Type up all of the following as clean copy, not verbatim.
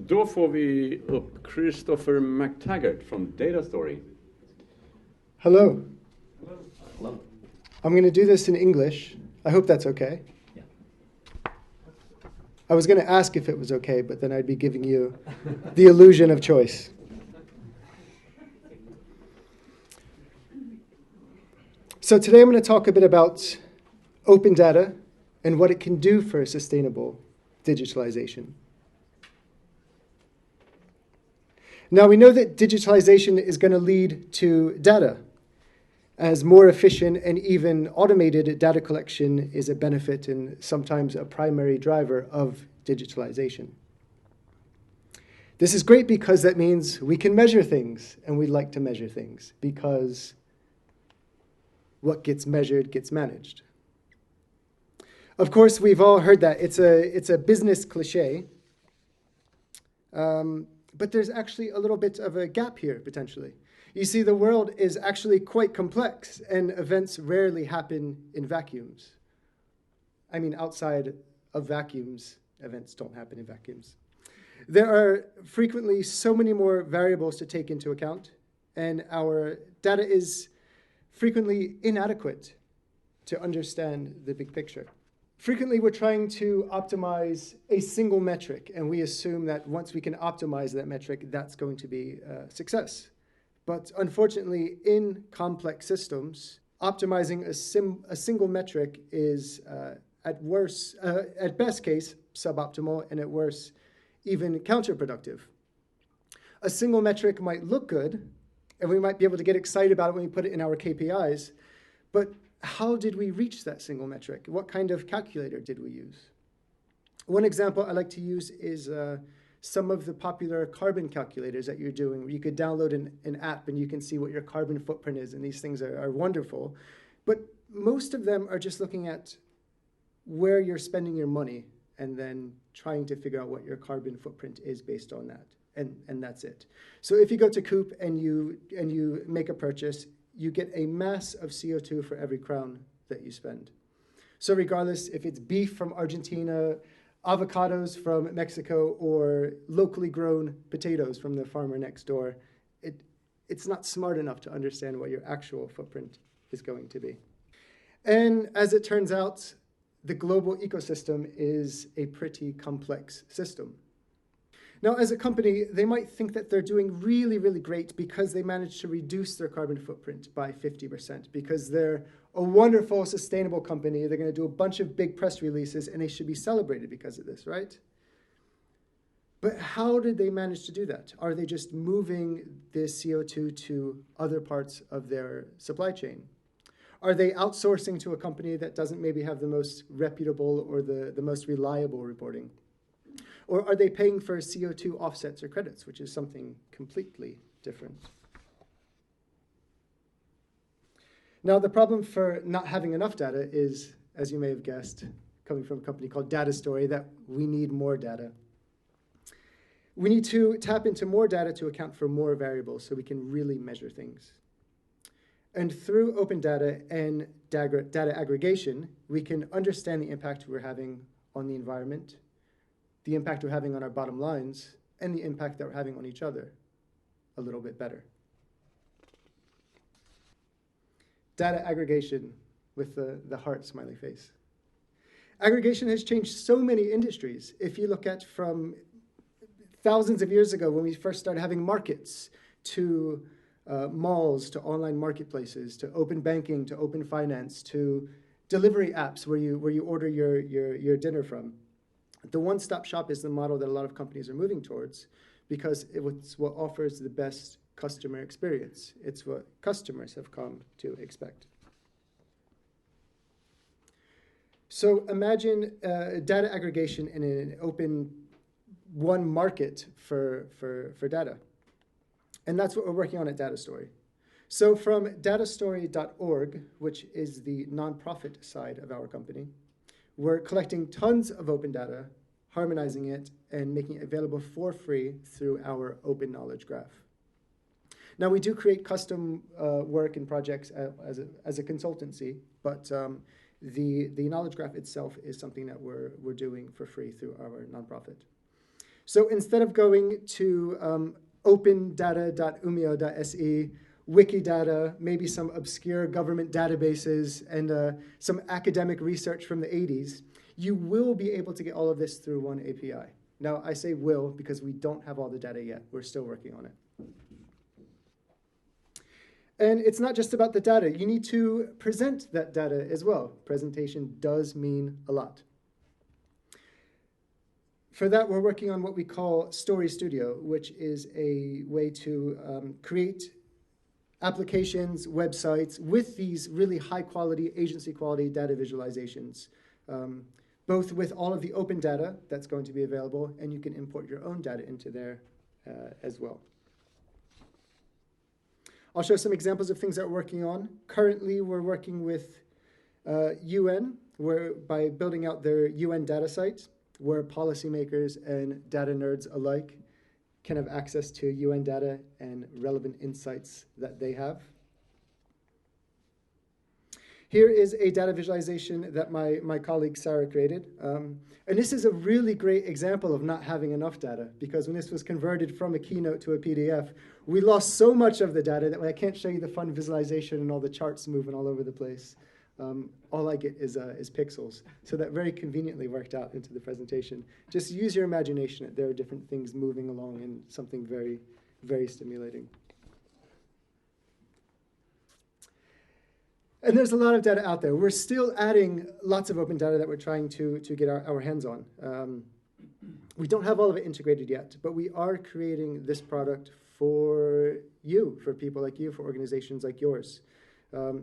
Då får vi upp Christopher McTaggart från Data Story. Hello. Hello. I'm going to do this in English. I hope that's okay. Yeah. I was going to ask if it was okay, but then I'd be giving you the illusion of choice. So today I'm going to talk a bit about open data and what it can do for sustainable digitalization. Now we know that digitalization is going to lead to data, as more efficient and even automated data collection is a benefit and sometimes a primary driver of digitalization. This is great because that means we can measure things, and we like to measure things because what gets measured gets managed. Of course, we've all heard that. It's a business cliche. But there's actually a little bit of a gap here, potentially. You see, the world is actually quite complex, and events rarely happen in vacuums. I mean, outside of vacuums, events don't happen in vacuums. There are frequently so many more variables to take into account, and our data is frequently inadequate to understand the big picture. Frequently, we're trying to optimize a single metric, and we assume that once we can optimize that metric, that's going to be a success. But unfortunately, in complex systems, optimizing a single metric is, at best case, suboptimal, and at worst, even counterproductive. A single metric might look good, and we might be able to get excited about it when we put it in our KPIs, but how did we reach that single metric? What kind of calculator did we use? One example I like to use is some of the popular carbon calculators that you're doing, where you could download an app and you can see what your carbon footprint is, and these things are wonderful. But most of them are just looking at where you're spending your money and then trying to figure out what your carbon footprint is based on that, and that's it. So if you go to Coop and you make a purchase, you get a mass of CO2 for every crown that you spend. So regardless if it's beef from Argentina, avocados from Mexico, or locally grown potatoes from the farmer next door, it's not smart enough to understand what your actual footprint is going to be. And as it turns out, the global ecosystem is a pretty complex system. Now, as a company, they might think that they're doing really, really great because they managed to reduce their carbon footprint by 50%, because they're a wonderful, sustainable company. They're going to do a bunch of big press releases, and they should be celebrated because of this, right? But how did they manage to do that? Are they just moving this CO2 to other parts of their supply chain? Are they outsourcing to a company that doesn't maybe have the most reputable or the most reliable reporting? Or are they paying for CO2 offsets or credits, which is something completely different? Now, the problem for not having enough data is, as you may have guessed, coming from a company called Data Story, that we need more data. We need to tap into more data to account for more variables so we can really measure things. And through open data and data aggregation, we can understand the impact we're having on the environment, the impact we're having on our bottom lines, and the impact that we're having on each other a little bit better. Data aggregation with the heart smiley face. Aggregation has changed so many industries. If you look at from thousands of years ago when we first started having markets, to malls, to online marketplaces, to open banking, to open finance, to delivery apps where you order your dinner from. The one-stop shop is the model that a lot of companies are moving towards because it's what offers the best customer experience. It's what customers have come to expect. So imagine data aggregation in an open one market for data. And that's what we're working on at Data Story. So from datastory.org, which is the nonprofit side of our company, we're collecting tons of open data, harmonizing it, and making it available for free through our open knowledge graph. Now, we do create custom work and projects as a consultancy, but the knowledge graph itself is something that we're doing for free through our nonprofit. So instead of going to opendata.umio.se, Wikidata, maybe some obscure government databases, and some academic research from the 80s, you will be able to get all of this through one API. Now, I say will because we don't have all the data yet. We're still working on it. And it's not just about the data. You need to present that data as well. Presentation does mean a lot. For that, we're working on what we call Story Studio, which is a way to create applications, websites with these really high-quality, agency-quality data visualizations, both with all of the open data that's going to be available, and you can import your own data into there as well. I'll show some examples of things that we're working on. Currently, we're working with UN, by building out their UN data site, where policymakers and data nerds alike can have access to UN data and relevant insights that they have. Here is a data visualization that my colleague Sarah created. And this is a really great example of not having enough data, because when this was converted from a Keynote to a PDF, we lost so much of the data that I can't show you the fun visualization and all the charts moving all over the place. All I get is pixels. So that very conveniently worked out into the presentation. Just use your imagination. There are different things moving along in something very, very stimulating. And there's a lot of data out there. We're still adding lots of open data that we're trying to get our hands on. We don't have all of it integrated yet, but we are creating this product for you, for people like you, for organizations like yours.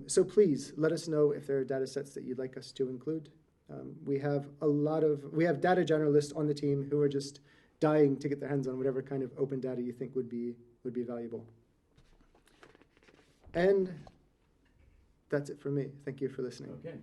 So please let us know if there are data sets that you'd like us to include. We have data generalists on the team who are just dying to get their hands on whatever kind of open data you think would be valuable. And that's it for me. Thank you for listening. Okay.